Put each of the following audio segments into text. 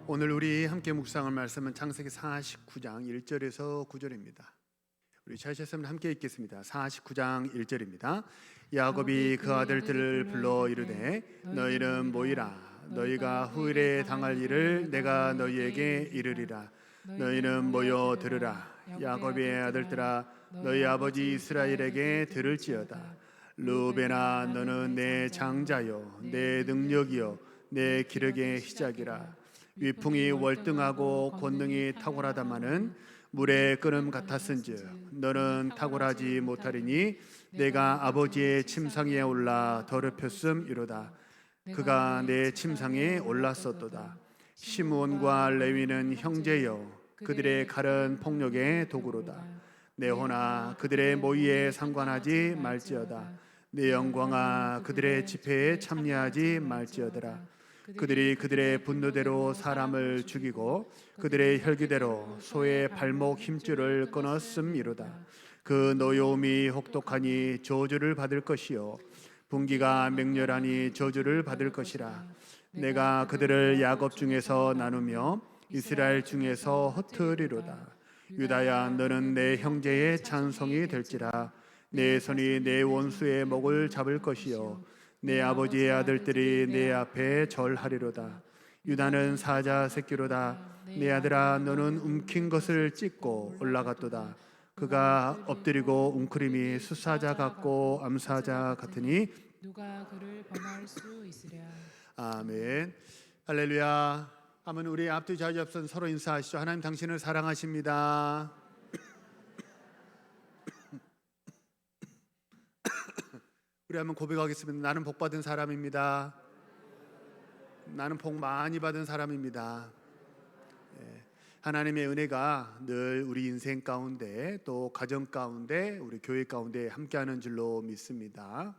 오늘 우리 함께 묵상할 말씀은 창세기 49장 1절에서 9절입니다. 우리 잘 찾으면 함께 읽겠습니다. 49장 1절입니다. 야곱이 그 아들들을 불러 이르되 너희는 모이라. 너희가 후일에 당할 일을 내가 너희에게 이르리라. 너희는 모여 들으라. 야곱의 아들들아, 너희 아버지 이스라엘에게 들을지어다. 르우벤아, 너는 내 장자요 내 능력이요 내 기력의 시작이라. 위풍이 월등하고 권능이 탁월하다마는 물의 끓음 같았은즉 너는 탁월하지 못하리니 내가 아버지의 침상에 올라 더럽혔음이로다. 그가 내 침상에 올랐었도다. 시므온과 레위는 형제여 그들의 칼은 폭력의 도구로다. 내 호나 그들의 모의에 상관하지 말지어다. 내 영광아 그들의 집회에 참여하지 말지어다라. 그들이 그들의 분노대로 사람을 죽이고 그들의 혈기대로 소의 발목 힘줄을 끊었음이로다. 그 노여움이 혹독하니 저주를 받을 것이요 분기가 맹렬하니 저주를 받을 것이라. 내가 그들을 야곱 중에서 나누며 이스라엘 중에서 흩으리로다. 유다야, 너는 내 형제의 찬송이 될지라. 내 손이 내 원수의 목을 잡을 것이요 내 아버지의 아들들이 내 앞에 절하리로다. 유다는 사자 새끼로다. 내 아들아, 너는 움킨 것을 찢고 올라갔도다. 그가 엎드리고 웅크림이 수사자 같고 암사자 같으니 누가 그를 범할 수 있으랴. 아멘. 할렐루야. 하면 우리 앞뒤 좌우 앞선 서로 인사하시죠. 하나님, 당신을 사랑하십니다. 우리 한번 고백하겠습니다. 나는 복 받은 사람입니다. 나는 복 많이 받은 사람입니다. 하나님의 은혜가 늘 우리 인생 가운데 또 가정 가운데 우리 교회 가운데 함께하는 줄로 믿습니다.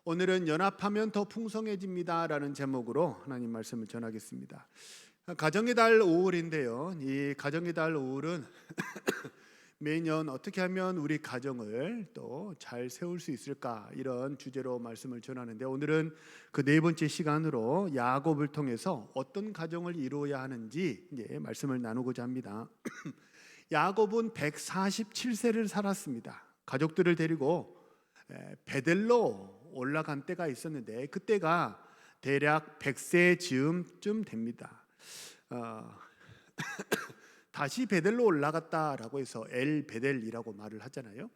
오늘은 연합하면 더 풍성해집니다 라는 제목으로 하나님 말씀을 전하겠습니다. 가정의 달 5월인데요 이 가정의 달 5월은 매년 어떻게 하면 우리 가정을 또 잘 세울 수 있을까, 이런 주제로 말씀을 전하는데, 오늘은 그 네 번째 시간으로 야곱을 통해서 어떤 가정을 이루어야 하는지 말씀을 나누고자 합니다. 야곱은 147세를 살았습니다. 가족들을 데리고 베델로 올라간 때가 있었는데 그때가 대략 100세 즈음쯤 됩니다. 다시 베델로 올라갔다라고 해서 엘 베델이라고 말을 하잖아요.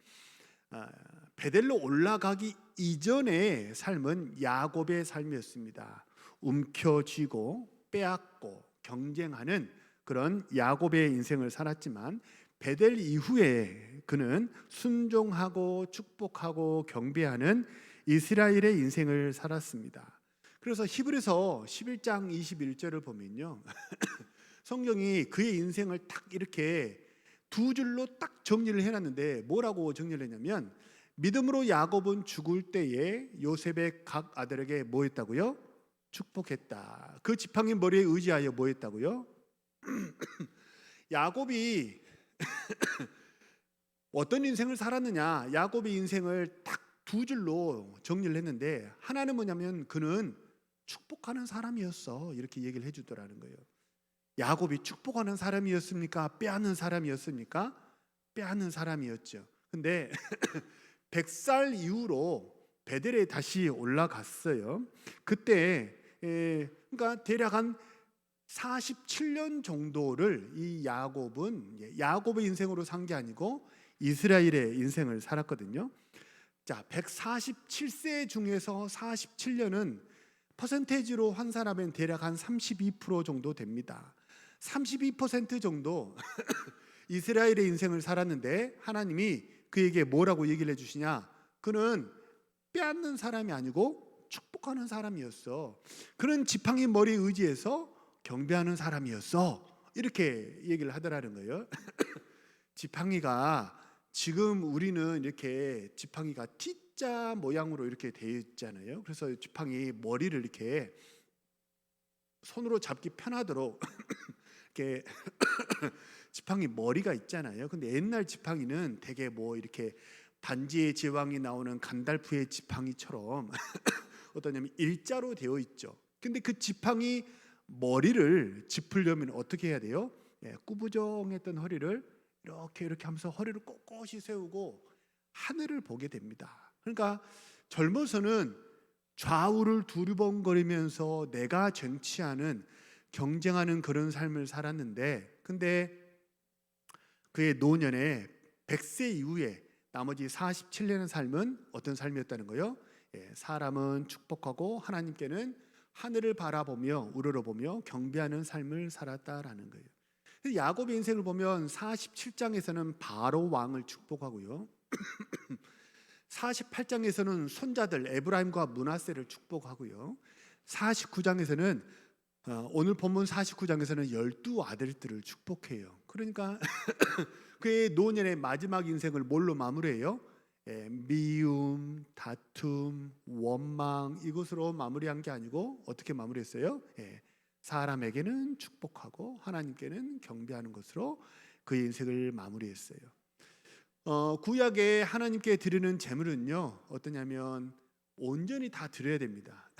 베델로 올라가기 이전의 삶은 야곱의 삶이었습니다. 움켜쥐고 빼앗고 경쟁하는 그런 야곱의 인생을 살았지만, 베델 이후에 그는 순종하고 축복하고 경배하는 이스라엘의 인생을 살았습니다. 그래서 히브리서 11장 21절을 보면요 성경이 그의 인생을 딱 이렇게 두 줄로 딱 정리를 해놨는데, 뭐라고 정리를 했냐면, 믿음으로 야곱은 죽을 때에 요셉의 각 아들에게 뭐 했다고요? 축복했다. 그 지팡이 머리에 의지하여 뭐 했다고요? 야곱이 어떤 인생을 살았느냐, 야곱의 인생을 딱 두 줄로 정리를 했는데, 하나는 뭐냐면 그는 축복하는 사람이었어, 이렇게 얘기를 해주더라는 거예요. 야곱이 축복하는 사람이었습니까? 빼앗는 사람이었습니까? 빼앗는 사람이었죠. 근데 100살 이후로 베델에 다시 올라갔어요. 그때 그러니까 대략 한 47년 정도를 이 야곱은 야곱의 인생으로 산 게 아니고 이스라엘의 인생을 살았거든요. 자, 147세 중에서 47년은 퍼센테이지로 한 사람은 대략 한 32% 정도 됩니다. 32% 정도 이스라엘의 인생을 살았는데, 하나님이 그에게 뭐라고 얘기를 해주시냐? 그는 빼앗는 사람이 아니고 축복하는 사람이었어. 그는 지팡이 머리에 의지해서 경배하는 사람이었어, 이렇게 얘기를 하더라는 거예요. 지팡이가, 지금 우리는 이렇게 지팡이가 T자 모양으로 이렇게 되어 있잖아요. 그래서 지팡이 머리를 이렇게 손으로 잡기 편하도록 이렇게 지팡이 머리가 있잖아요. 근데 옛날 지팡이는 되게 뭐 이렇게 반지의 제왕이 나오는 간달프의 지팡이처럼 어떠냐면 일자로 되어 있죠. 근데 그 지팡이 머리를 짚으려면 어떻게 해야 돼요? 꾸부정했던 허리를 이렇게 하면서 허리를 꼿꼿이 세우고 하늘을 보게 됩니다. 그러니까 젊어서는 좌우를 두리번거리면서 내가 쟁취하는 경쟁하는 그런 삶을 살았는데, 근데 그의 노년에 100세 이후에 나머지 47년의 삶은 어떤 삶이었다는 거예요? 사람은 축복하고 하나님께는 하늘을 바라보며 우러러보며 경배하는 삶을 살았다라는 거예요. 야곱의 인생을 보면 47장에서는 바로 왕을 축복하고요, 48장에서는 손자들 에브라임과 므낫세를 축복하고요, 49장에서는 오늘 본문 49장에서는 12아들들을 축복해요. 그러니까 그의 노년의 마지막 인생을 뭘로 마무리해요? 미움, 다툼, 원망, 이것으로 마무리한 게 아니고 어떻게 마무리했어요? 사람에게는 축복하고 하나님께는 경배하는 것으로 그의 인생을 마무리했어요. 구약에 하나님께 드리는 제물은요, 어떠냐면 온전히 다 드려야 됩니다.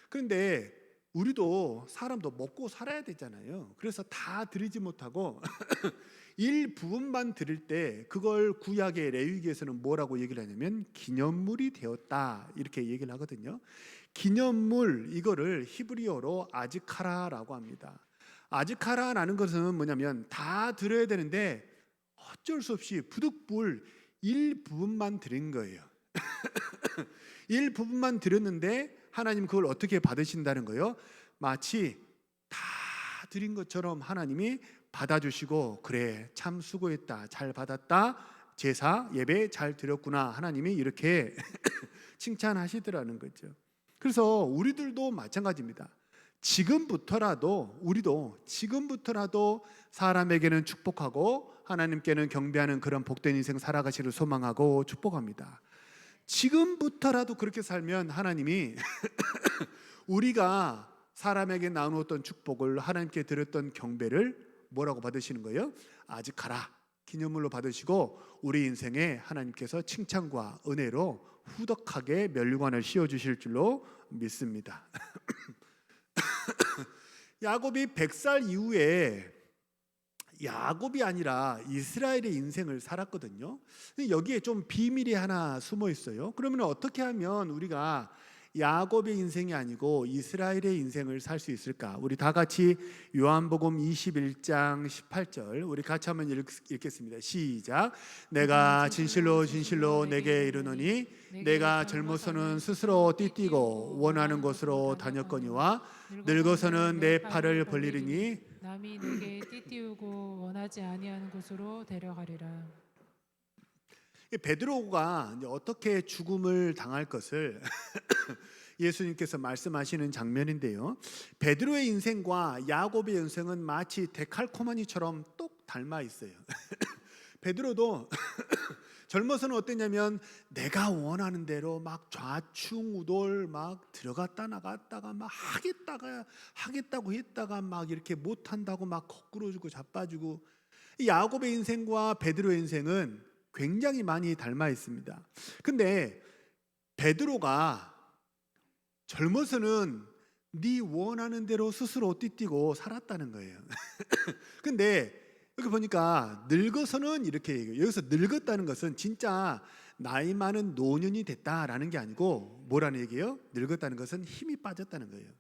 그런데 우리도 사람도 먹고 살아야 되잖아요. 그래서 다 드리지 못하고 일부분만 드릴 때 그걸 구약의 레위기에서는 뭐라고 얘기를 하냐면 기념물이 되었다, 이렇게 얘기를 하거든요. 기념물, 이거를 히브리어로 아즈카라라고 합니다. 아즈카라라는 것은 뭐냐면 다 드려야 되는데 어쩔 수 없이 부득불 일부분만 드린 거예요. 일부분만 드렸는데 하나님 그걸 어떻게 받으신다는 거예요? 마치 다 드린 것처럼 하나님이 받아주시고, 그래 참 수고했다, 잘 받았다, 제사 예배 잘 드렸구나, 하나님이 이렇게 칭찬하시더라는 거죠. 그래서 우리들도 마찬가지입니다. 우리도 지금부터라도 사람에게는 축복하고 하나님께는 경배하는 그런 복된 인생 살아가시를 소망하고 축복합니다. 지금부터라도 그렇게 살면 하나님이 우리가 사람에게 나누었던 축복을, 하나님께 드렸던 경배를 뭐라고 받으시는 거예요? 아즈카라, 기념물로 받으시고 우리 인생에 하나님께서 칭찬과 은혜로 후덕하게 멸관을 씌워주실 줄로 믿습니다. 야곱이 100살 이후에 야곱이 아니라 이스라엘의 인생을 살았거든요. 여기에 좀 비밀이 하나 숨어 있어요. 그러면 어떻게 하면 우리가 야곱의 인생이 아니고 이스라엘의 인생을 살 수 있을까? 우리 다 같이 요한복음 21장 18절 우리 같이 한번 읽겠습니다. 시작. 내가 진실로 진실로 내게 이르노니 내가 젊어서는 스스로 띠띠고 원하는 곳으로 다녔거니와 늙어서는 내 팔을 벌리리니 남이 내게 띠띠우고 원하지 아니하는 곳으로 데려가리라. 베드로가 어떻게 죽음을 당할 것을 예수님께서 말씀하시는 장면인데요, 베드로의 인생과 야곱의 인생은 마치 데칼코마니처럼 똑 닮아 있어요. 베드로도 젊어서는 어땠냐면 내가 원하는 대로 막 좌충우돌 막 들어갔다 나갔다가 막 하겠다고 했다가 막 이렇게 못한다고 막 거꾸로지고 자빠지고, 야곱의 인생과 베드로의 인생은 굉장히 많이 닮아 있습니다. 근데 베드로가 젊어서는 네 원하는 대로 스스로 띠띠고 살았다는 거예요. 근데 여기 보니까 늙어서는 이렇게 얘기해요. 여기서 늙었다는 것은 진짜 나이 많은 노년이 됐다라는 게 아니고 뭐라는 얘기예요? 늙었다는 것은 힘이 빠졌다는 거예요.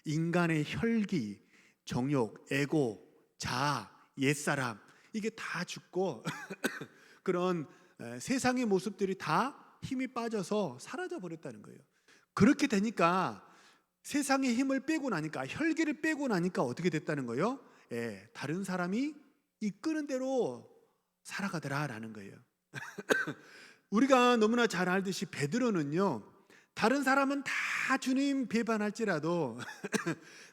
인간의 혈기, 정욕, 에고, 자아, 옛사람, 이게 다 죽고 그런 세상의 모습들이 다 힘이 빠져서 사라져 버렸다는 거예요. 그렇게 되니까 세상의 힘을 빼고 나니까, 혈기를 빼고 나니까 어떻게 됐다는 거예요? 다른 사람이 이끄는 대로 살아가더라라는 거예요. 우리가 너무나 잘 알듯이 베드로는요, 다른 사람은 다 주님 배반할지라도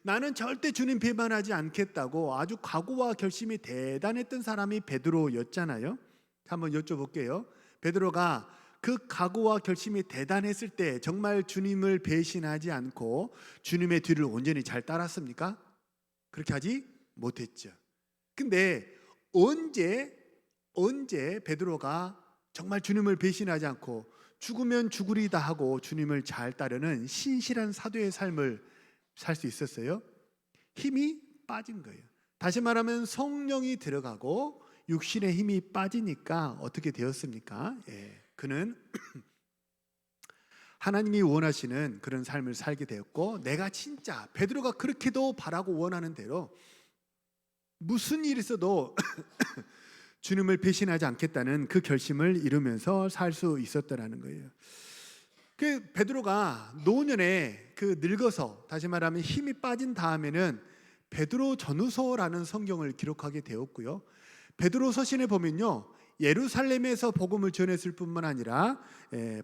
나는 절대 주님 배반하지 않겠다고 아주 각오와 결심이 대단했던 사람이 베드로였잖아요. 한번 여쭤볼게요. 베드로가 그 각오와 결심이 대단했을 때 정말 주님을 배신하지 않고 주님의 뒤를 온전히 잘 따랐습니까? 그렇게 하지 못했죠. 근데 언제 베드로가 정말 주님을 배신하지 않고 죽으면 죽으리다 하고 주님을 잘 따르는 신실한 사도의 삶을 살 수 있었어요? 힘이 빠진 거예요. 다시 말하면 성령이 들어가고 육신의 힘이 빠지니까 어떻게 되었습니까? 그는 하나님이 원하시는 그런 삶을 살게 되었고, 내가 진짜 베드로가 그렇게도 바라고 원하는 대로 무슨 일이 있어도 주님을 배신하지 않겠다는 그 결심을 이루면서 살 수 있었다라는 거예요. 그 베드로가 노년에 그 늙어서, 다시 말하면 힘이 빠진 다음에는 베드로 전후서라는 성경을 기록하게 되었고요. 베드로 서신에 보면요, 예루살렘에서 복음을 전했을 뿐만 아니라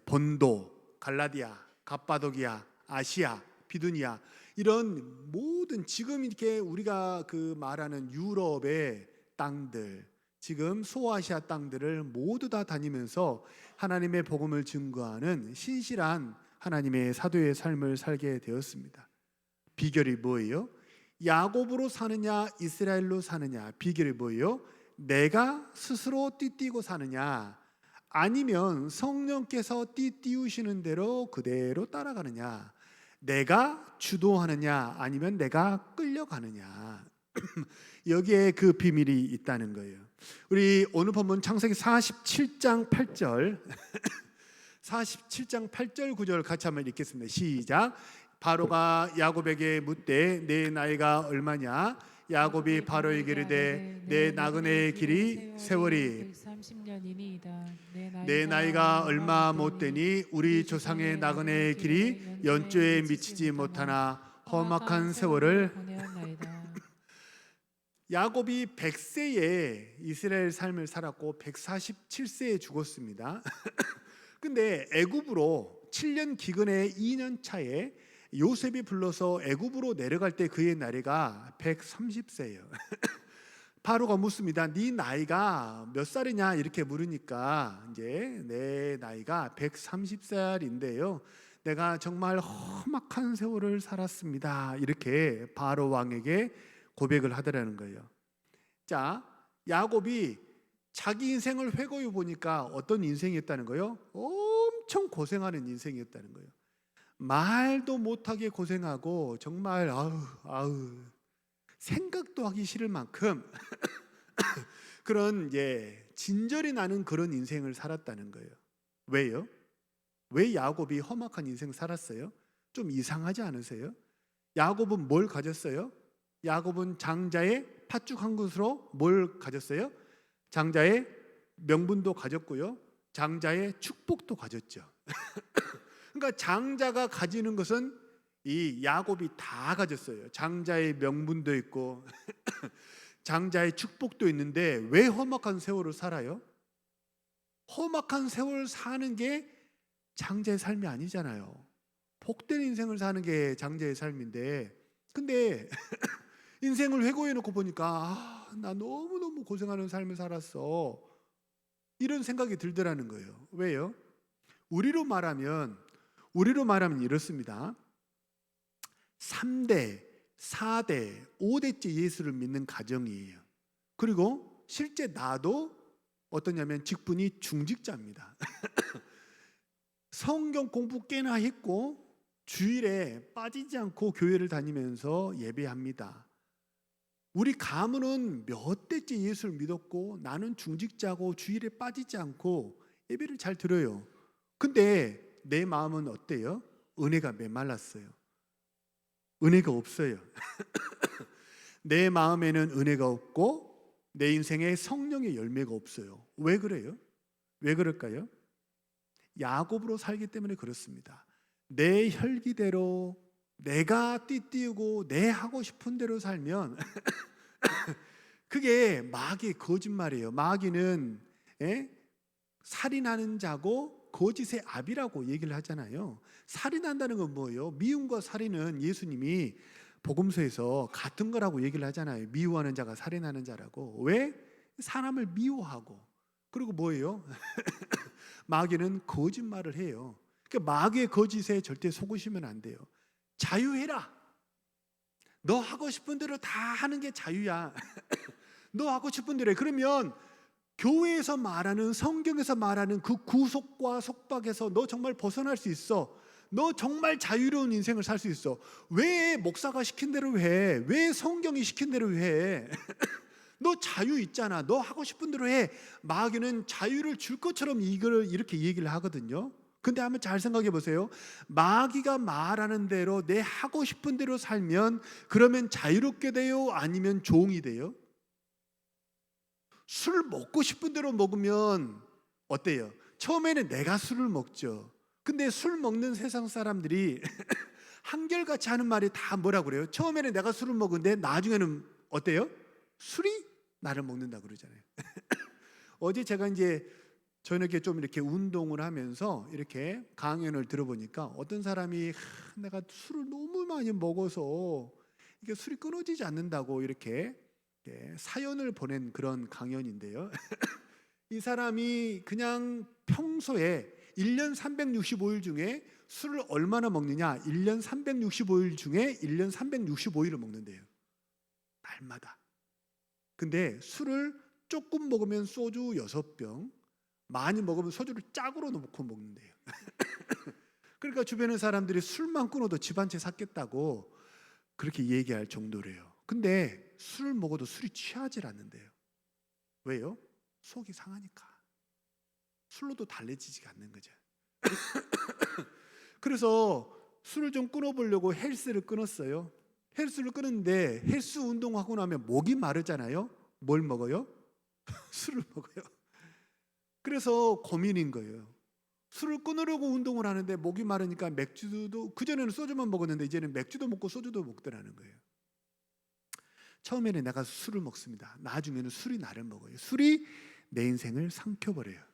본도, 갈라디아, 갑바도기아, 아시아, 비두니아, 이런 모든 지금 이렇게 우리가 그 말하는 유럽의 땅들, 지금 소아시아 땅들을 모두 다 다니면서 하나님의 복음을 증거하는 신실한 하나님의 사도의 삶을 살게 되었습니다. 비결이 뭐예요? 야곱으로 사느냐 이스라엘로 사느냐, 비결이 뭐예요? 내가 스스로 띠띠고 사느냐, 아니면 성령께서 띠띠우시는 대로 그대로 따라가느냐, 내가 주도하느냐 아니면 내가 끌려가느냐. 여기에 그 비밀이 있다는 거예요. 우리 오늘 본문 창세기 47장 8절 47장 8절 9절 같이 한번 읽겠습니다. 시작. 바로가 야곱에게 묻되 내 나이가 얼마냐? 야곱이 바로에게 이르되 내 나그네의 길이 세월이 130년이니이다. 내 나이가 얼마 못 되니 우리 조상의 나그네의 길이 연조에 미치지 못하나 험악한 세월을 보내었나이다. 야곱이 100세에 이스라엘 삶을 살았고 147세에 죽었습니다. 근데 애굽으로 7년 기근의 2년 차에 요셉이 불러서 애굽으로 내려갈 때 그의 나이가 130세예요. 바로가 묻습니다. 네 나이가 몇 살이냐 이렇게 물으니까 이제 내 나이가 130살인데요. 내가 정말 험악한 세월을 살았습니다. 이렇게 바로 왕에게 고백을 하더라는 거예요. 자, 야곱이 자기 인생을 회고해 보니까 어떤 인생이었다는 거예요? 엄청 고생하는 인생이었다는 거예요. 말도 못하게 고생하고 정말 아우 생각도 하기 싫을 만큼 그런 진절이 나는 그런 인생을 살았다는 거예요. 왜요? 왜 야곱이 험악한 인생 살았어요? 좀 이상하지 않으세요? 야곱은 뭘 가졌어요? 야곱은 장자의 팥죽 한 그릇으로 뭘 가졌어요? 장자의 명분도 가졌고요, 장자의 축복도 가졌죠. 그러니까 장자가 가지는 것은 이 야곱이 다 가졌어요. 장자의 명분도 있고 장자의 축복도 있는데 왜 험악한 세월을 살아요? 험악한 세월 사는 게 장자의 삶이 아니잖아요. 복된 인생을 사는 게 장자의 삶인데, 근데 인생을 회고해 놓고 보니까 나 너무너무 고생하는 삶을 살았어, 이런 생각이 들더라는 거예요. 왜요? 우리로 말하면 이렇습니다. 3대, 4대, 5대째 예수를 믿는 가정이에요. 그리고 실제 나도 어떠냐면 직분이 중직자입니다. 성경 공부 꽤나 했고 주일에 빠지지 않고 교회를 다니면서 예배합니다. 우리 가문은 몇 대째 예수를 믿었고 나는 중직자고 주일에 빠지지 않고 예배를 잘 드려요. 근데 내 마음은 어때요? 은혜가 메말랐어요. 은혜가 없어요. 내 마음에는 은혜가 없고 내 인생에 성령의 열매가 없어요. 왜 그래요? 왜 그럴까요? 야곱으로 살기 때문에 그렇습니다. 내 혈기대로 내가 띠띠우고 내 하고 싶은 대로 살면 그게 마귀의 거짓말이에요. 마귀는 살인하는 자고 거짓의 압이라고 얘기를 하잖아요. 살인한다는 건 뭐예요? 미움과 살인은 예수님이 복음서에서 같은 거라고 얘기를 하잖아요. 미워하는 자가 살인하는 자라고. 왜? 사람을 미워하고. 그리고 뭐예요? 마귀는 거짓말을 해요. 그러니까 마귀의 거짓에 절대 속으시면 안 돼요. 자유해라. 너 하고 싶은 대로 다 하는 게 자유야. 너 하고 싶은 대로 해. 그러면 교회에서 말하는, 성경에서 말하는 그 구속과 속박에서 너 정말 벗어날 수 있어. 너 정말 자유로운 인생을 살 수 있어. 왜 목사가 시킨 대로 해? 왜 성경이 시킨 대로 해? 너 자유 있잖아. 너 하고 싶은 대로 해. 마귀는 자유를 줄 것처럼 이걸 이렇게 얘기를 하거든요. 근데 한번 잘 생각해 보세요. 마귀가 말하는 대로 내 하고 싶은 대로 살면 그러면 자유롭게 돼요? 아니면 종이 돼요? 술 먹고 싶은 대로 먹으면 어때요? 처음에는 내가 술을 먹죠. 근데 술 먹는 세상 사람들이 한결같이 하는 말이 다 뭐라 그래요? 처음에는 내가 술을 먹는데 나중에는 어때요? 술이 나를 먹는다 그러잖아요. 어제 제가 이제 저녁에 좀 이렇게 운동을 하면서 이렇게 강연을 들어보니까 어떤 사람이 내가 술을 너무 많이 먹어서 이게 술이 끊어지지 않는다고 이렇게 사연을 보낸 그런 강연인데요. 이 사람이 그냥 평소에 1년 365일 중에 술을 얼마나 먹느냐? 1년 365일 중에 1년 365일을 먹는데요. 날마다. 근데 술을 조금 먹으면 소주 6병, 많이 먹으면 소주를 짝으로 놓고 먹는데요. 그러니까 주변의 사람들이 술만 끊어도 집 한 채 샀겠다고 그렇게 얘기할 정도래요. 근데 술을 먹어도 술이 취하질 않는데요. 왜요? 속이 상하니까. 술로도 달래지지가 않는 거죠. 그래서 술을 좀 끊어보려고 헬스를 끊었어요. 헬스를 끊었는데 헬스 운동하고 나면 목이 마르잖아요. 뭘 먹어요? 술을 먹어요. 그래서 고민인 거예요. 술을 끊으려고 운동을 하는데 목이 마르니까 맥주도, 그전에는 소주만 먹었는데 이제는 맥주도 먹고 소주도 먹더라는 거예요. 처음에는 내가 술을 먹습니다. 나중에는 술이 나를 먹어요. 술이 내 인생을 삼켜버려요.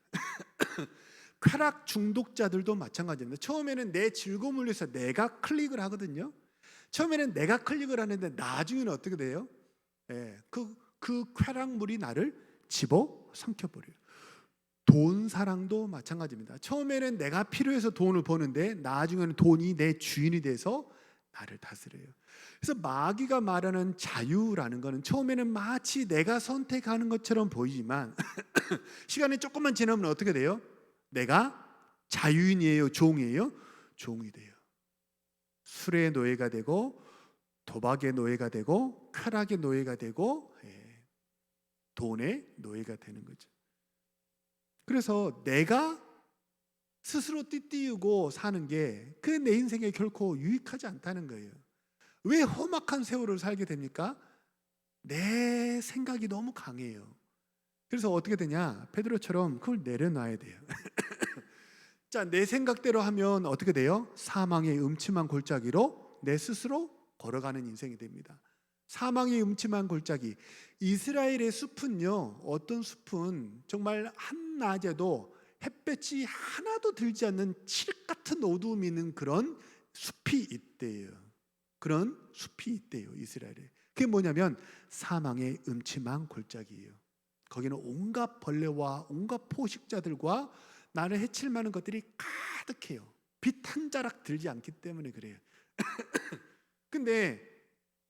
쾌락 중독자들도 마찬가지입니다. 처음에는 내 즐거움을 위해서 내가 클릭을 하거든요. 처음에는 내가 클릭을 하는데 나중에는 어떻게 돼요? 그 쾌락물이 나를 집어 삼켜버려요. 돈 사랑도 마찬가지입니다. 처음에는 내가 필요해서 돈을 버는데 나중에는 돈이 내 주인이 돼서 나를 다스려요. 그래서 마귀가 말하는 자유라는 것은 처음에는 마치 내가 선택하는 것처럼 보이지만 시간이 조금만 지나면 어떻게 돼요? 내가 자유인이에요? 종이에요? 종이 돼요. 술의 노예가 되고 도박의 노예가 되고 쾌락의 노예가 되고 돈의 노예가 되는 거죠. 그래서 내가 스스로 띠띠우고 사는 게 그 내 인생에 결코 유익하지 않다는 거예요. 왜 험악한 세월을 살게 됩니까? 내 생각이 너무 강해요. 그래서 어떻게 되냐? 베드로처럼 그걸 내려놔야 돼요. 자, 내 생각대로 하면 어떻게 돼요? 사망의 음침한 골짜기로 내 스스로 걸어가는 인생이 됩니다. 사망의 음침한 골짜기. 이스라엘의 숲은요, 어떤 숲은 정말 한낮에도 햇볕이 하나도 들지 않는 칠흑 같은 어두움이 있는 그런 숲이 있대요. 그런 숲이 있대요, 이스라엘에. 그게 뭐냐면 사망의 음침한 골짜기예요. 거기는 온갖 벌레와 온갖 포식자들과 나를 해칠 만한 것들이 가득해요. 빛 한 자락 들지 않기 때문에 그래요. 근데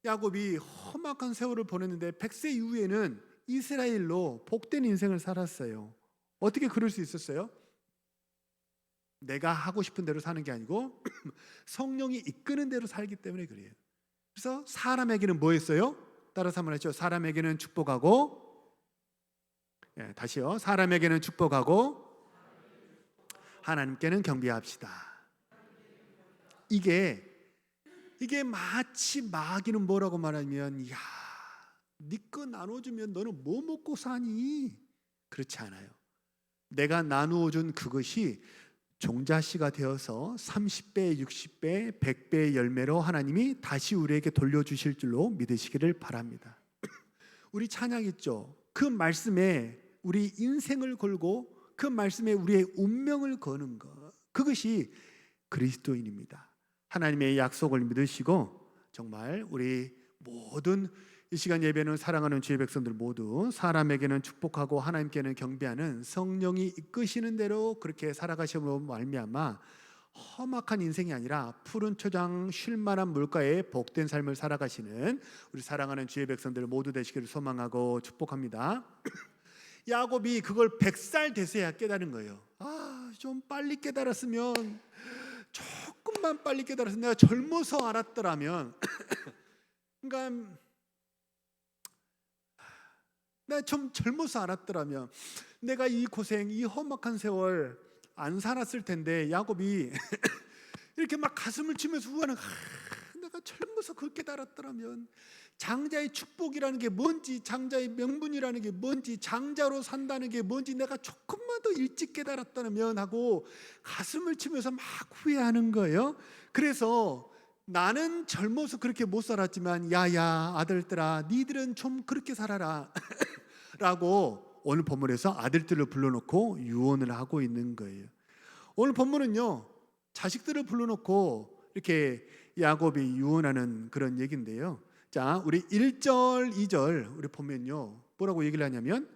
야곱이 험악한 세월을 보냈는데 100세 이후에는 이스라엘로 복된 인생을 살았어요. 어떻게 그럴 수 있었어요? 내가 하고 싶은 대로 사는 게 아니고 성령이 이끄는 대로 살기 때문에 그래요. 그래서 사람에게는 뭐 했어요? 따라서 한번 하죠. 사람에게는 축복하고, 다시요. 사람에게는 축복하고 하나님께는 경배합시다. 이게 마치 마귀는 뭐라고 말하면, 야, 네 거 나눠주면 너는 뭐 먹고 사니? 그렇지 않아요. 내가 나누어준 그것이 종자씨가 되어서 30배, 60배, 100배의 열매로 하나님이 다시 우리에게 돌려주실 줄로 믿으시기를 바랍니다. 우리 찬양 있죠? 그 말씀에 우리 인생을 걸고 그 말씀에 우리의 운명을 거는 것, 그것이 그리스도인입니다. 하나님의 약속을 믿으시고 정말 우리 모든 이 시간 예배는 사랑하는 주의 백성들 모두 사람에게는 축복하고 하나님께는 경배하는 성령이 이끄시는 대로 그렇게 살아가시므로 말미암아 험악한 인생이 아니라 푸른 초장 쉴만한 물가에 복된 삶을 살아가시는 우리 사랑하는 주의 백성들 모두 되시기를 소망하고 축복합니다. 야곱이 그걸 100살 돼서야 깨달은 거예요. 좀 빨리 깨달았으면 조금만 빨리 깨달아서 내가 젊어서 알았더라면 그러니까 내가 좀 젊어서 알았더라면 내가 이 고생, 이 험악한 세월 안 살았을 텐데. 야곱이 이렇게 막 가슴을 치면서 후회하는, 내가 젊어서 그걸 깨달았더라면, 장자의 축복이라는 게 뭔지, 장자의 명분이라는 게 뭔지, 장자로 산다는 게 뭔지 내가 조금만 더 일찍 깨달았다면 하고 가슴을 치면서 막 후회하는 거예요. 그래서 나는 젊어서 그렇게 못 살았지만 야야 아들들아 니들은 좀 그렇게 살아라 라고 오늘 본문에서 아들들을 불러놓고 유언을 하고 있는 거예요. 오늘 본문은요, 자식들을 불러놓고 이렇게 야곱이 유언하는 그런 얘기인데요. 자, 우리 1절, 2절 우리 보면요, 뭐라고 얘기를 하냐면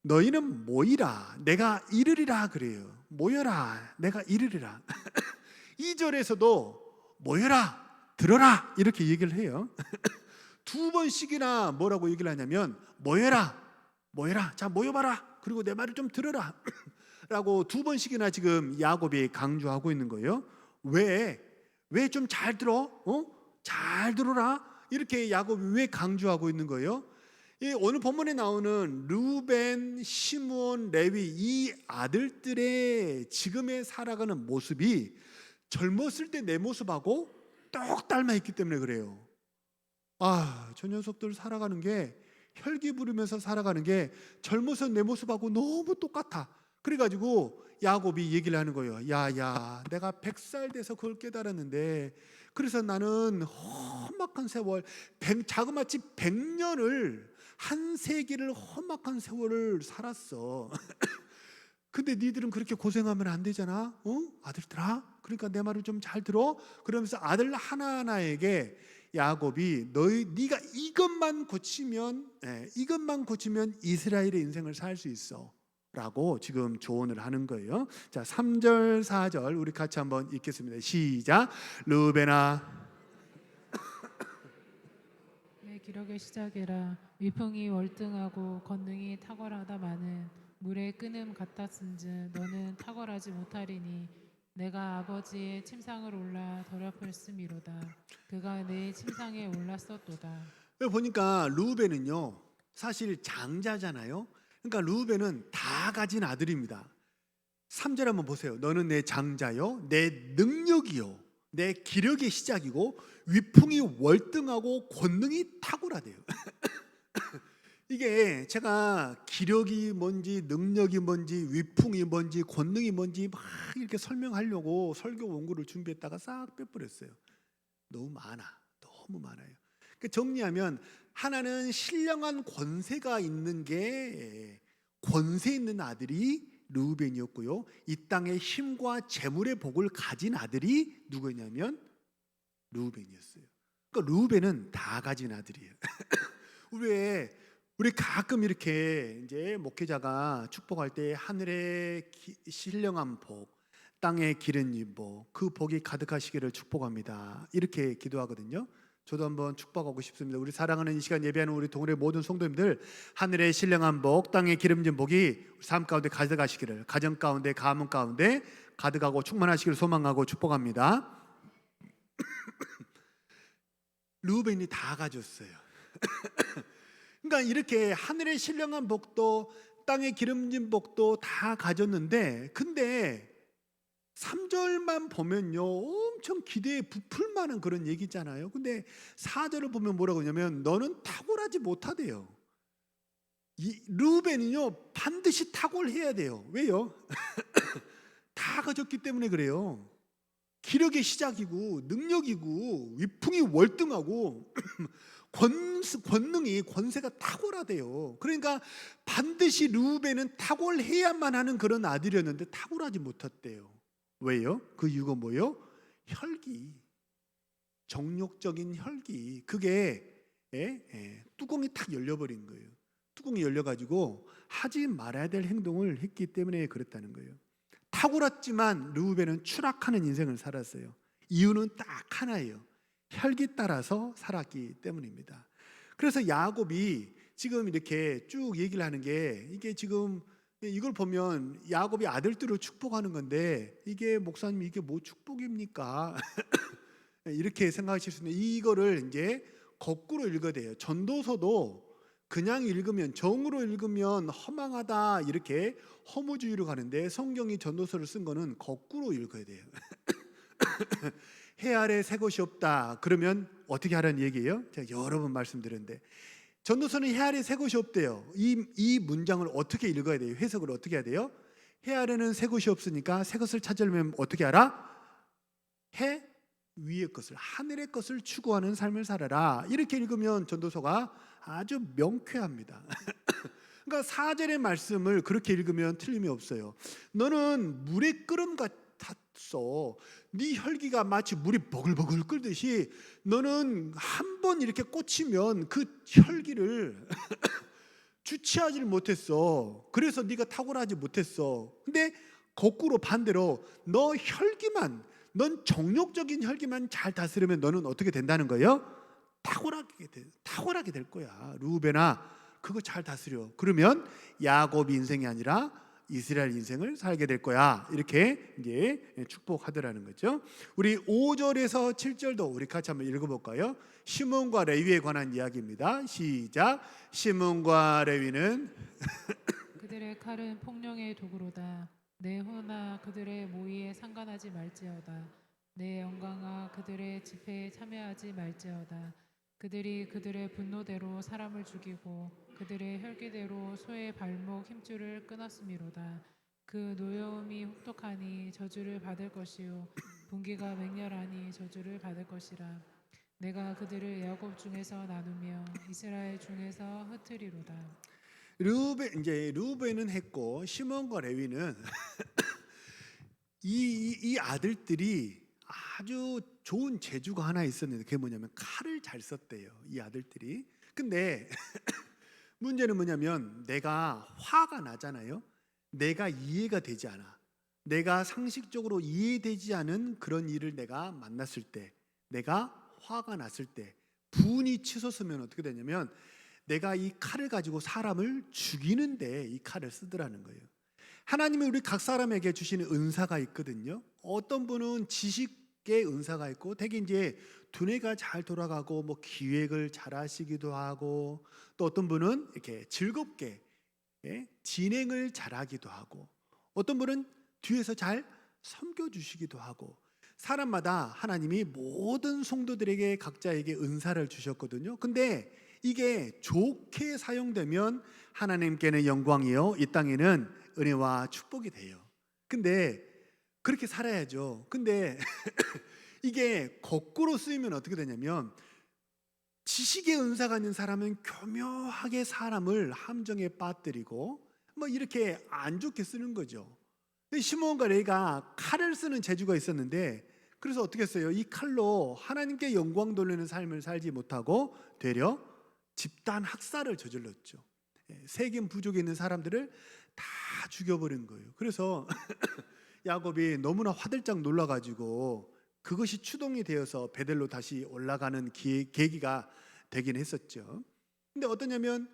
너희는 모이라 내가 이르리라 그래요. 모여라 내가 이르리라. 2절에서도 모여라 들어라 이렇게 얘기를 해요. 두 번씩이나 뭐라고 얘기를 하냐면 모여라 모여라, 자 모여봐라, 그리고 내 말을 좀 들어라 라고 두 번씩이나 지금 야곱이 강조하고 있는 거예요. 왜 좀 잘 들어? 잘 들어라 이렇게 야곱이 왜 강조하고 있는 거예요? 오늘 본문에 나오는 루벤, 시므온, 레위 이 아들들의 지금의 살아가는 모습이 젊었을 때 내 모습하고 똑 닮아 있기 때문에 그래요. 저 녀석들 살아가는 게, 혈기 부르면서 살아가는 게 젊어서 내 모습하고 너무 똑같아. 그래가지고 야곱이 얘기를 하는 거예요. 야야 내가 100살 돼서 그걸 깨달았는데, 그래서 나는 험악한 세월, 자그마치 100년을, 한 세기를 험악한 세월을 살았어. 근데 니들은 그렇게 고생하면 안 되잖아. 아들들아, 그러니까 내 말을 좀 잘 들어. 그러면서 아들 하나하나에게 야곱이 네가 이것만 고치면 이스라엘의 인생을 살 수 있어 라고 지금 조언을 하는 거예요. 자, 3절 4절 우리 같이 한번 읽겠습니다. 시작. 르우벤아 내 기력의 시작이라 위풍이 월등하고 권능이 탁월하다마는 물의 끄는 같았은즉 너는 탁월하지 못하리니 내가 아버지의 침상을 올라 더럽혔음이로다. 그가 내 침상에 올랐었도다. 여기 보니까 르우벤은요 사실 장자잖아요. 그러니까 르우벤은 다 가진 아들입니다. 3절 한번 보세요. 너는 내 장자요 내 능력이요 내 기력의 시작이고 위풍이 월등하고 권능이 탁월하대요. 이게 제가 기력이 뭔지 능력이 뭔지 위풍이 뭔지 권능이 뭔지 막 이렇게 설명하려고 설교 원고를 준비했다가 싹 빼버렸어요. 너무 많아요. 그러니까 정리하면 하나는 신령한 권세가 있는 게, 권세 있는 아들이 르우벤이었고요, 이 땅의 힘과 재물의 복을 가진 아들이 누구였냐면 르우벤이었어요. 그러니까 르우벤은 다 가진 아들이에요. 우리 가끔 이렇게 이제 목회자가 축복할 때 하늘의 신령한 복, 땅에 기른 복, 그 복이 가득하시기를 축복합니다 이렇게 기도하거든요. 저도 한번 축복하고 싶습니다. 우리 사랑하는 이 시간 예배하는 우리 동네 모든 성도님들, 하늘의 신령한 복, 땅에 기름진 복이 삶 가운데 가득하시기를, 가정 가운데 가문 가운데 가득하고 충만하시기를 소망하고 축복합니다. 르우벤이 다 가졌어요. 그러니까 이렇게 하늘의 신령한 복도 땅의 기름진 복도 다 가졌는데, 근데 3절만 보면요 엄청 기대에 부풀 만한 그런 얘기잖아요. 근데 4절을 보면 뭐라고 하냐면 너는 탁월하지 못하대요. 이 르우벤은요 반드시 탁월해야 돼요. 왜요? 다 가졌기 때문에 그래요. 기력의 시작이고 능력이고 위풍이 월등하고 권능이, 권세가 탁월하대요. 그러니까 반드시 르우벤은 탁월해야만 하는 그런 아들이었는데 탁월하지 못했대요. 왜요? 그 이유가 뭐예요? 혈기, 정욕적인 혈기. 그게 뚜껑이 탁 열려버린 거예요. 뚜껑이 열려가지고 하지 말아야 될 행동을 했기 때문에 그랬다는 거예요. 탁월했지만 르우벤은 추락하는 인생을 살았어요. 이유는 딱 하나예요. 혈기 따라서 살았기 때문입니다. 그래서 야곱이 지금 이렇게 쭉 얘기를 하는 게, 이게 지금 이걸 보면 야곱이 아들들을 축복하는 건데 이게 목사님 이게 뭐 축복입니까? 이렇게 생각하실 수 있는데 이거를 이제 거꾸로 읽어야 돼요. 전도서도 그냥 읽으면 정으로 읽으면 허망하다 이렇게 허무주의로 가는데 성경이 전도서를 쓴 거는 거꾸로 읽어야 돼요. 해 아래 새 것이 없다. 그러면 어떻게 하라는 얘기예요? 제가 여러 번 말씀드렸는데 전도서는 해 아래 새 것이 없대요. 이 문장을 어떻게 읽어야 돼요? 해석을 어떻게 해야 돼요? 해 아래는 새 것이 없으니까 새 것을 찾으려면 어떻게 알아? 해 위의 것을, 하늘의 것을 추구하는 삶을 살아라. 이렇게 읽으면 전도서가 아주 명쾌합니다. 그러니까 4절의 말씀을 그렇게 읽으면 틀림이 없어요. 너는 물의 끓음 같았어. 네 혈기가 마치 물이 버글버글 끓듯이 너는 한 번 이렇게 꽂히면 그 혈기를 주체하지 못했어. 그래서 네가 탁월하지 못했어. 근데 거꾸로 반대로 너 혈기만, 넌 정욕적인 혈기만 잘 다스리면 너는 어떻게 된다는 거예요? 탁월하게 될 거야. 루벤아, 그거 잘 다스려. 그러면 야곱 인생이 아니라 이스라엘 인생을 살게 될 거야. 이렇게 이제 축복하더라는 거죠. 우리 5절에서 7절도 우리 같이 한번 읽어볼까요? 시몬과 레위에 관한 이야기입니다. 시작. 시몬과 레위는 그들의 칼은 폭령의 도구로다. 내 혼아 그들의 모의에 상관하지 말지어다. 내 영광아 그들의 집회에 참여하지 말지어다. 그들이 그들의 분노대로 사람을 죽이고 그들의 혈기대로 소의 발목 힘줄을 끊었음이로다. 그 노여움이 혹독하니 저주를 받을 것이요 분기가 맹렬하니 저주를 받을 것이라. 내가 그들을 야곱 중에서 나누며 이스라엘 중에서 흩으리로다. 루벤은 했고 시몬과 레위는 이 아들들이 아주 좋은 재주가 하나 있었는데 그게 뭐냐면 칼을 잘 썼대요. 이 아들들이. 근데 문제는 뭐냐면 내가 화가 나잖아요. 내가 이해가 되지 않아. 내가 상식적으로 이해되지 않은 그런 일을 내가 만났을 때, 내가 화가 났을 때, 분이 치솟으면 어떻게 되냐면 내가 이 칼을 가지고 사람을 죽이는데 이 칼을 쓰더라는 거예요. 하나님이 우리 각 사람에게 주시는 은사가 있거든요. 어떤 분은 지식의 은사가 있고 되게 이제 두뇌가 잘 돌아가고 뭐 기획을 잘 하시기도 하고 또 어떤 분은 이렇게 즐겁게 진행을 잘 하기도 하고 어떤 분은 뒤에서 잘 섬겨주시기도 하고 사람마다 하나님이 모든 성도들에게 각자에게 은사를 주셨거든요. 근데 이게 좋게 사용되면 하나님께는 영광이요 이 땅에는 은혜와 축복이 돼요. 근데 그렇게 살아야죠. 근데 이게 거꾸로 쓰이면 어떻게 되냐면 지식의 은사가 있는 사람은 교묘하게 사람을 함정에 빠뜨리고 뭐 이렇게 안 좋게 쓰는 거죠. 시몬과 레위가 칼을 쓰는 재주가 있었는데 그래서 어떻게 했어요? 이 칼로 하나님께 영광 돌리는 삶을 살지 못하고 되려 집단 학살을 저질렀죠. 세겜 부족에 있는 사람들을 다 죽여버린 거예요. 그래서 야곱이 너무나 화들짝 놀라가지고 그것이 추동이 되어서 베델로 다시 올라가는 계기가 되긴 했었죠. 근데 어떠냐면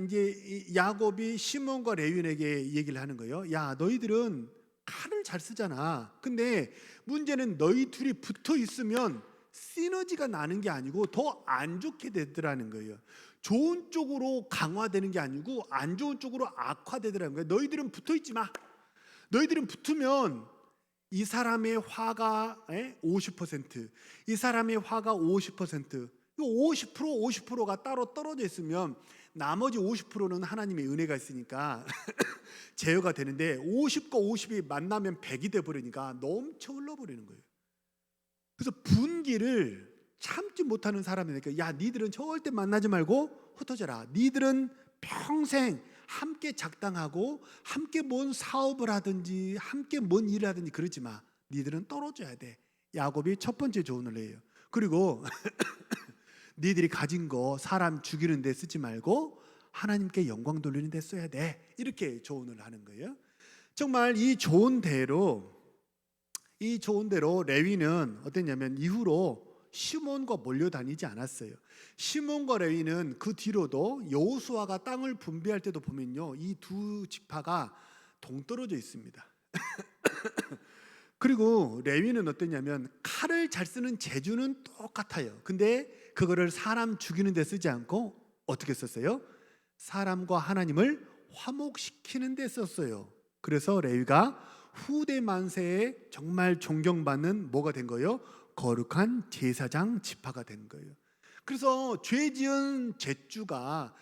이제 야곱이 시몬과 레위에게 얘기를 하는 거예요. 야, 너희들은 칼을 잘 쓰잖아. 근데 문제는 너희 둘이 붙어 있으면 시너지가 나는 게 아니고 더 안 좋게 되더라는 거예요. 좋은 쪽으로 강화되는 게 아니고 안 좋은 쪽으로 악화되더라는 거예요. 너희들은 붙어 있지 마. 너희들은 붙으면 이 사람의 화가 50%, 이 사람의 화가 50%, 50%가 따로 떨어져 있으면 나머지 50%는 하나님의 은혜가 있으니까 제어가 되는데 50과 50이 만나면 100이 돼 버리니까 넘쳐 흘러버리는 거예요. 그래서 분기를 참지 못하는 사람이니까 야, 니들은 절대 만나지 말고 흩어져라. 니들은 평생 함께 작당하고 함께 뭔 사업을 하든지 함께 뭔 일을 하든지 그러지 마. 니들은 떨어져야 돼. 야곱이 첫 번째 조언을 해요. 그리고 니들이 가진 거 사람 죽이는 데 쓰지 말고 하나님께 영광 돌리는 데 써야 돼. 이렇게 조언을 하는 거예요. 정말 이 조언대로 레위는 어땠냐면 이후로 시몬과 몰려다니지 않았어요. 시몬과 레위는 그 뒤로도 여호수아가 땅을 분배할 때도 보면요, 이 두 지파가 동떨어져 있습니다. 그리고 레위는 어떠냐면 칼을 잘 쓰는 재주는 똑같아요. 근데 그거를 사람 죽이는 데 쓰지 않고 어떻게 썼어요? 사람과 하나님을 화목시키는 데 썼어요. 그래서 레위가 후대 만세에 정말 존경받는 뭐가 된 거예요? 거룩한 제사장 지파가 된 거예요. 그래서 죄 지은 제주가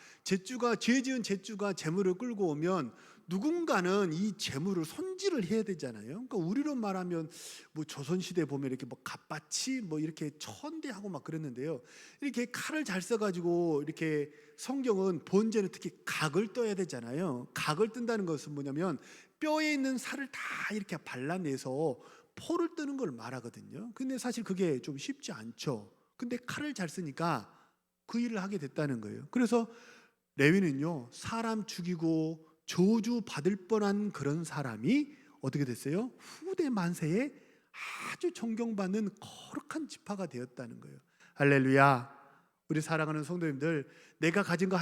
제물을 끌고 오면 누군가는 이 제물을 손질을 해야 되잖아요. 그러니까 우리로 말하면 뭐 조선시대 보면 이렇게 뭐 갓바치 뭐 이렇게 천대하고 막 그랬는데요. 이렇게 칼을 잘 써가지고 이렇게 성경은 번제는 특히 각을 떠야 되잖아요. 각을 뜬다는 것은 뭐냐면 뼈에 있는 살을 다 이렇게 발라내서 포를 뜨는 걸 말하거든요. 근데 사실 그게 좀 쉽지 않죠. 근데 칼을 잘 쓰니까 그 일을 하게 됐다는 거예요. 그래서 레위는요, 사람 죽이고 저주 받을 뻔한 그런 사람이 어떻게 됐어요? 후대 만세에 아주 존경받는 거룩한 지파가 되었다는 거예요. 할렐루야. 우리 사랑하는 성도님들, 내가 가진 거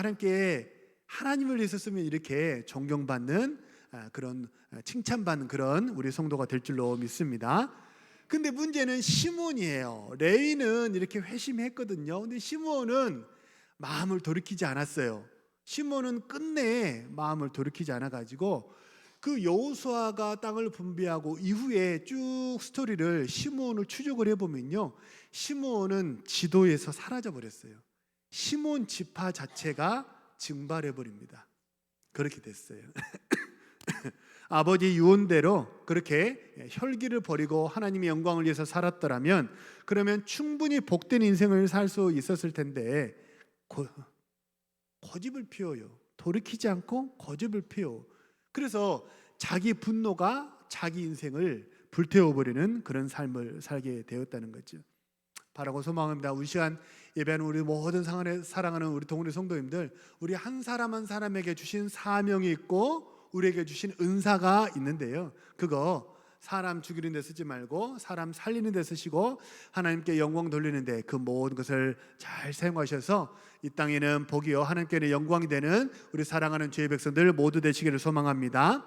하나님을 위해서 쓰면 이렇게 존경받는 그런 칭찬받는 그런 우리 성도가 될 줄로 믿습니다. 근데 문제는 시몬이에요. 레위는 이렇게 회심했거든요. 근데 시몬은 마음을 돌이키지 않았어요. 시몬은 끝내 마음을 돌이키지 않아가지고 그 여호수아가 땅을 분배하고 이후에 쭉 스토리를 시몬을 추적을 해보면요, 시몬은 지도에서 사라져 버렸어요. 시몬 지파 자체가 증발해 버립니다. 그렇게 됐어요. 아버지 유언대로 그렇게 혈기를 버리고 하나님의 영광을 위해서 살았더라면 그러면 충분히 복된 인생을 살 수 있었을 텐데 고집을 피워요. 돌이키지 않고 고집을 피워. 그래서 자기 분노가 자기 인생을 불태워버리는 그런 삶을 살게 되었다는 거죠. 바라고 소망합니다. 우리 시간 예배하는 우리 모든 사랑하는 우리 동네 성도님들, 우리 한 사람 한 사람에게 주신 사명이 있고 우리에게 주신 은사가 있는데요, 그거 사람 죽이는 데 쓰지 말고 사람 살리는 데 쓰시고 하나님께 영광 돌리는 데 그 모든 것을 잘 사용하셔서 이 땅에는 복이요 하나님께는 영광이 되는 우리 사랑하는 주의 백성들 모두 되시기를 소망합니다.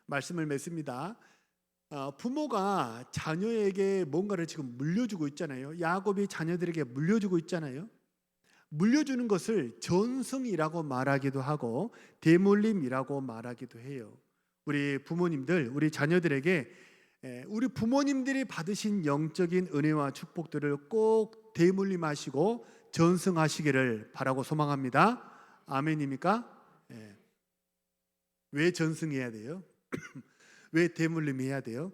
말씀을 맺습니다. 부모가 자녀에게 뭔가를 지금 물려주고 있잖아요. 야곱이 자녀들에게 물려주고 있잖아요. 물려주는 것을 전승이라고 말하기도 하고 대물림이라고 말하기도 해요. 우리 부모님들, 우리 자녀들에게 우리 부모님들이 받으신 영적인 은혜와 축복들을 꼭 대물림하시고 전승하시기를 바라고 소망합니다. 아멘입니까? 왜 전승해야 돼요? 왜 대물림해야 돼요?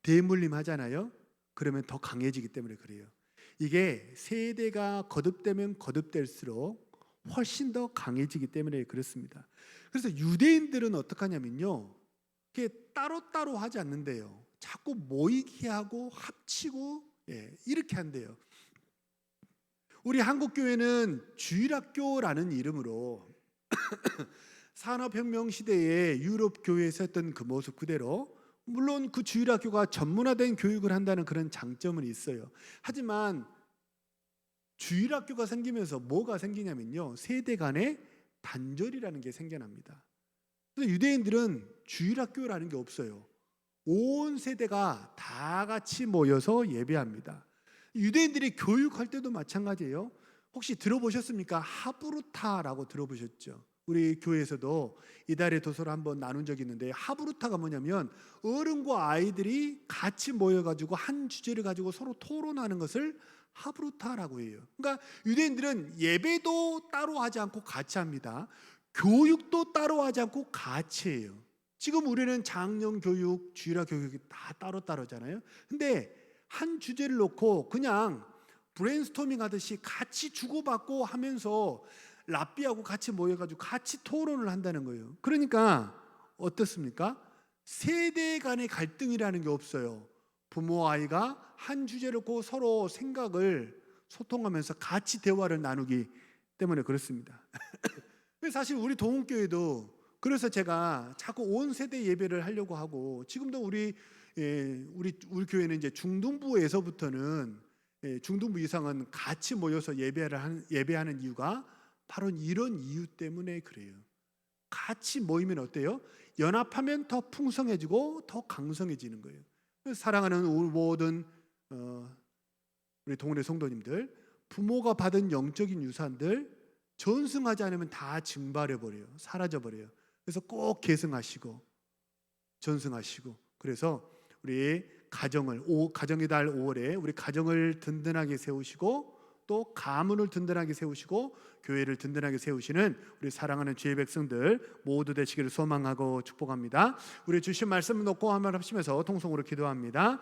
대물림 하잖아요. 그러면 더 강해지기 때문에 그래요. 이게 세대가 거듭되면 거듭될수록 훨씬 더 강해지기 때문에 그렇습니다. 그래서 유대인들은 어떻게 하냐면요, 이게 따로따로 하지 않는데요, 자꾸 모이게 하고 합치고 이렇게 한대요. 우리 한국교회는 주일학교라는 이름으로 산업혁명 시대에 유럽 교회에서 했던 그 모습 그대로, 물론 그 주일학교가 전문화된 교육을 한다는 그런 장점은 있어요. 하지만 주일학교가 생기면서 뭐가 생기냐면요, 세대 간의 단절이라는 게 생겨납니다. 그래서 유대인들은 주일학교라는 게 없어요. 온 세대가 다 같이 모여서 예배합니다. 유대인들이 교육할 때도 마찬가지예요. 혹시 들어보셨습니까? 하브루타라고 들어보셨죠? 우리 교회에서도 이달의 도서를 한번 나눈 적이 있는데, 하브루타가 뭐냐면 어른과 아이들이 같이 모여가지고 한 주제를 가지고 서로 토론하는 것을 하브루타라고 해요. 그러니까 유대인들은 예배도 따로 하지 않고 같이 합니다. 교육도 따로 하지 않고 같이 해요. 지금 우리는 장년 교육, 주일학 교육이 다 따로따로잖아요. 근데 한 주제를 놓고 그냥 브레인스토밍 하듯이 같이 주고받고 하면서 랍비하고 같이 모여가지고 같이 토론을 한다는 거예요. 그러니까 어떻습니까? 세대 간의 갈등이라는 게 없어요. 부모 아이가 한 주제를 놓고 서로 생각을 소통하면서 같이 대화를 나누기 때문에 그렇습니다. 사실 우리 동훈교회도 그래서 제가 자꾸 온 세대 예배를 하려고 하고, 지금도 우리 교회는 이제 중등부에서부터는 중등부 이상은 같이 모여서 예배하는 이유가 바로 이런 이유 때문에 그래요. 같이 모이면 어때요? 연합하면 더 풍성해지고 더 강성해지는 거예요. 사랑하는 우리 모든 우리 동네 성도님들, 부모가 받은 영적인 유산들 전승하지 않으면 다 증발해 버려요. 사라져 버려요. 그래서 꼭 계승하시고 전승하시고, 그래서 우리 가정의 달 5월에 우리 가정을 든든하게 세우시고 또 가문을 든든하게 세우시고 교회를 든든하게 세우시는 우리 사랑하는 주의 백성들 모두 되시기를 소망하고 축복합니다. 우리 주신 말씀 놓고 한번 합심해서 통성으로 기도합니다.